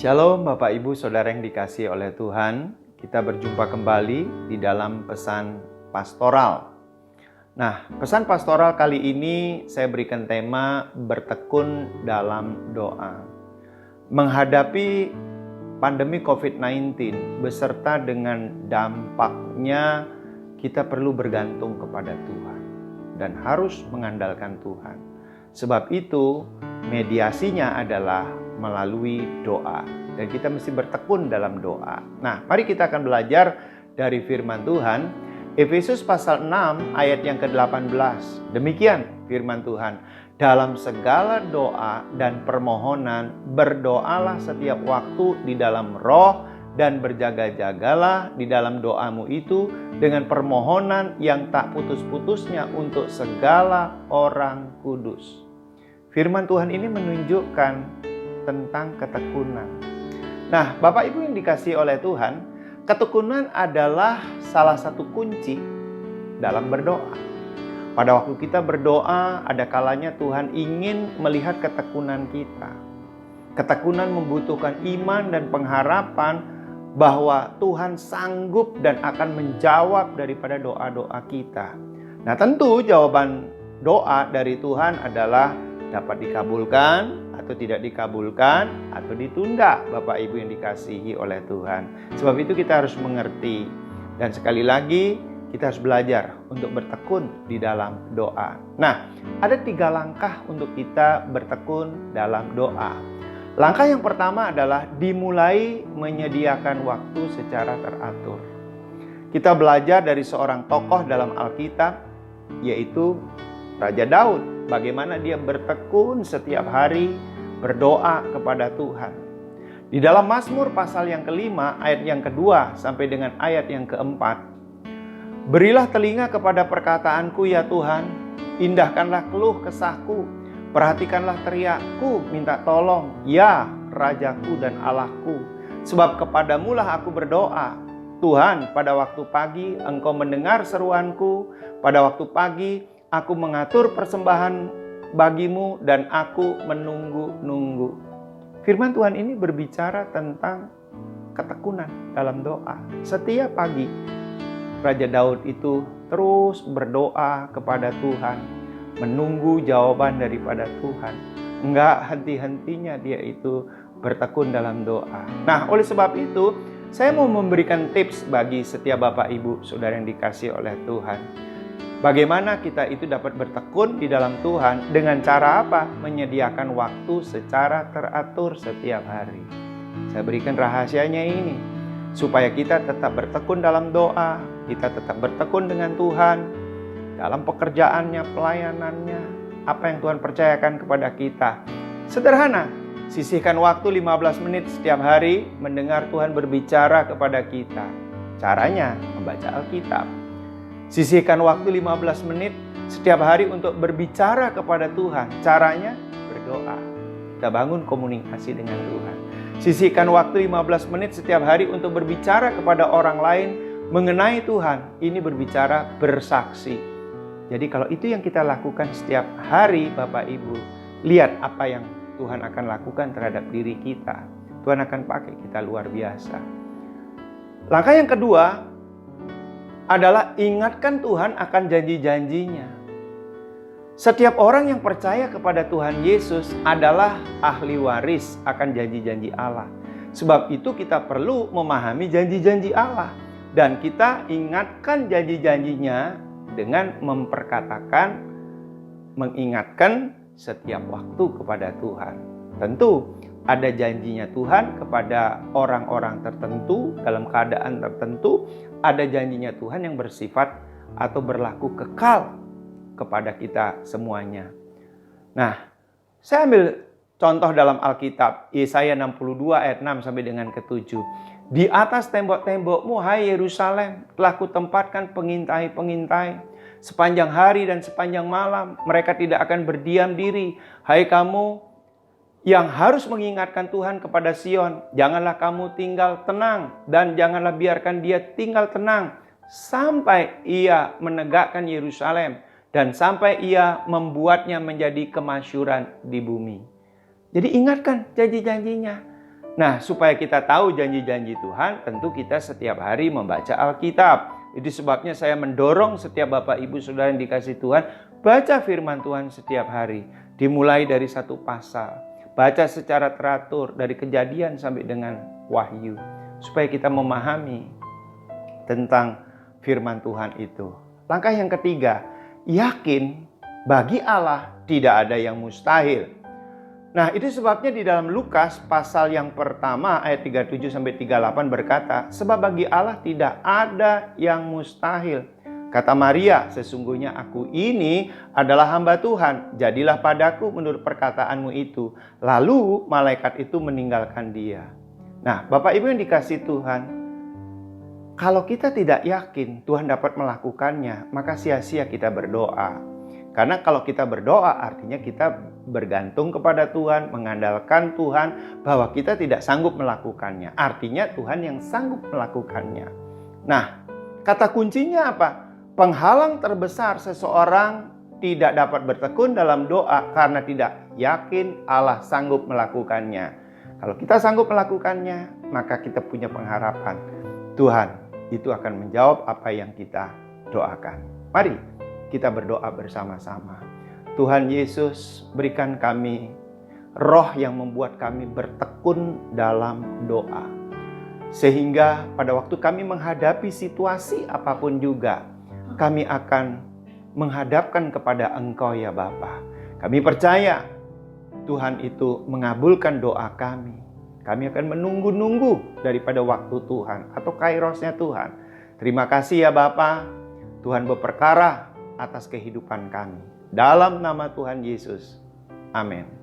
Shalom Bapak Ibu Saudara yang dikasihi oleh Tuhan. Kita berjumpa kembali di dalam pesan pastoral. Nah, pesan pastoral kali ini saya berikan tema bertekun dalam doa. Menghadapi pandemi COVID-19 beserta dengan dampaknya, kita perlu bergantung kepada Tuhan dan harus mengandalkan Tuhan. Sebab itu, mediasinya adalah melalui doa. Dan kita mesti bertekun dalam doa. Nah, mari kita akan belajar dari firman Tuhan. Efesus pasal 6 ayat yang ke-18. Demikian firman Tuhan. Dalam segala doa dan permohonan, berdoalah setiap waktu di dalam roh dan berjaga-jagalah di dalam doamu itu dengan permohonan yang tak putus-putusnya untuk segala orang kudus. Firman Tuhan ini menunjukkan tentang ketekunan. Nah, Bapak Ibu yang dikasihi oleh Tuhan, ketekunan adalah salah satu kunci dalam berdoa. Pada waktu kita berdoa, ada kalanya Tuhan ingin melihat ketekunan kita. Ketekunan membutuhkan iman dan pengharapan bahwa Tuhan sanggup dan akan menjawab daripada doa-doa kita. Nah, tentu jawaban doa dari Tuhan adalah dapat dikabulkan atau tidak dikabulkan atau ditunda, Bapak Ibu yang dikasihi oleh Tuhan. Sebab itu kita harus mengerti, dan sekali lagi kita harus belajar untuk bertekun di dalam doa. Nah, ada 3 langkah untuk kita bertekun dalam doa. Langkah yang pertama adalah dimulai menyediakan waktu secara teratur. Kita belajar dari seorang tokoh dalam Alkitab, yaitu Raja Daud. Bagaimana dia bertekun setiap hari berdoa kepada Tuhan. Di dalam Mazmur pasal yang ke-5 ayat yang ke-2 sampai dengan ayat yang ke-4. Berilah telinga kepada perkataanku ya Tuhan, indahkanlah keluh kesahku, perhatikanlah teriakku minta tolong, ya Rajaku dan Allahku. Sebab kepadamulah aku berdoa. Tuhan, pada waktu pagi Engkau mendengar seruanku, pada waktu pagi aku mengatur persembahan bagimu dan aku menunggu-nunggu. Firman Tuhan ini berbicara tentang ketekunan dalam doa. Setiap pagi, Raja Daud itu terus berdoa kepada Tuhan, menunggu jawaban daripada Tuhan. Enggak henti-hentinya dia itu bertekun dalam doa. Nah, oleh sebab itu, saya mau memberikan tips bagi setiap Bapak Ibu Saudara yang dikasihi oleh Tuhan. Bagaimana kita itu dapat bertekun di dalam Tuhan? Dengan cara apa? Menyediakan waktu secara teratur setiap hari. Saya berikan rahasianya ini, supaya kita tetap bertekun dalam doa, kita tetap bertekun dengan Tuhan, dalam pekerjaannya, pelayanannya, apa yang Tuhan percayakan kepada kita. Sederhana, sisihkan waktu 15 menit setiap hari mendengar Tuhan berbicara kepada kita. Caranya, membaca Alkitab. Sisihkan waktu 15 menit setiap hari untuk berbicara kepada Tuhan. Caranya berdoa. Kita bangun komunikasi dengan Tuhan. Sisihkan waktu 15 menit setiap hari untuk berbicara kepada orang lain mengenai Tuhan. Ini berbicara bersaksi. Jadi kalau itu yang kita lakukan setiap hari, Bapak Ibu, lihat apa yang Tuhan akan lakukan terhadap diri kita. Tuhan akan pakai kita luar biasa. Langkah yang kedua adalah ingatkan Tuhan akan janji-janjinya. Setiap orang yang percaya kepada Tuhan Yesus adalah ahli waris akan janji-janji Allah. Sebab itu kita perlu memahami janji-janji Allah. Dan kita ingatkan janji-janjinya dengan mengingatkan setiap waktu kepada Tuhan. Tentu ada janjinya Tuhan kepada orang-orang tertentu dalam keadaan tertentu. Ada janjinya Tuhan yang bersifat atau berlaku kekal kepada kita semuanya. Nah, saya ambil contoh dalam Alkitab, Yesaya 62 ayat 6 sampai dengan ke-7. Di atas tembok-tembokmu, hai Yerusalem, telah kutempatkan pengintai-pengintai. Sepanjang hari dan sepanjang malam, mereka tidak akan berdiam diri. Hai kamu yang harus mengingatkan Tuhan kepada Sion, janganlah kamu tinggal tenang dan janganlah biarkan dia tinggal tenang sampai ia menegakkan Yerusalem dan sampai ia membuatnya menjadi kemasyhuran di bumi. Jadi ingatkan janji-janjinya. Nah, supaya kita tahu janji-janji Tuhan, tentu kita setiap hari membaca Alkitab. Itu sebabnya saya mendorong setiap Bapak Ibu Saudara yang dikasihi Tuhan, baca firman Tuhan setiap hari. Dimulai dari satu pasal. Baca secara teratur dari Kejadian sampai dengan Wahyu. Supaya kita memahami tentang firman Tuhan itu. Langkah yang ketiga, yakin bagi Allah tidak ada yang mustahil. Nah, itu sebabnya di dalam Lukas pasal yang pertama ayat 37-38 berkata, sebab bagi Allah tidak ada yang mustahil. Kata Maria, sesungguhnya aku ini adalah hamba Tuhan, jadilah padaku menurut perkataanmu itu. Lalu malaikat itu meninggalkan dia. Nah, Bapak Ibu yang dikasihi Tuhan, kalau kita tidak yakin Tuhan dapat melakukannya, maka sia-sia kita berdoa. Karena kalau kita berdoa artinya kita bergantung kepada Tuhan, mengandalkan Tuhan bahwa kita tidak sanggup melakukannya. Artinya Tuhan yang sanggup melakukannya. Nah, kata kuncinya apa? Penghalang terbesar seseorang tidak dapat bertekun dalam doa karena tidak yakin Allah sanggup melakukannya. Kalau kita sanggup melakukannya, maka kita punya pengharapan. Tuhan itu akan menjawab apa yang kita doakan. Mari kita berdoa bersama-sama. Tuhan Yesus, berikan kami roh yang membuat kami bertekun dalam doa. Sehingga pada waktu kami menghadapi situasi apapun juga, kami akan menghadapkan kepada Engkau ya Bapa. Kami percaya Tuhan itu mengabulkan doa kami. Kami akan menunggu-nunggu daripada waktu Tuhan atau kairosnya Tuhan. Terima kasih ya Bapa. Tuhan berperkara atas kehidupan kami. Dalam nama Tuhan Yesus. Amin.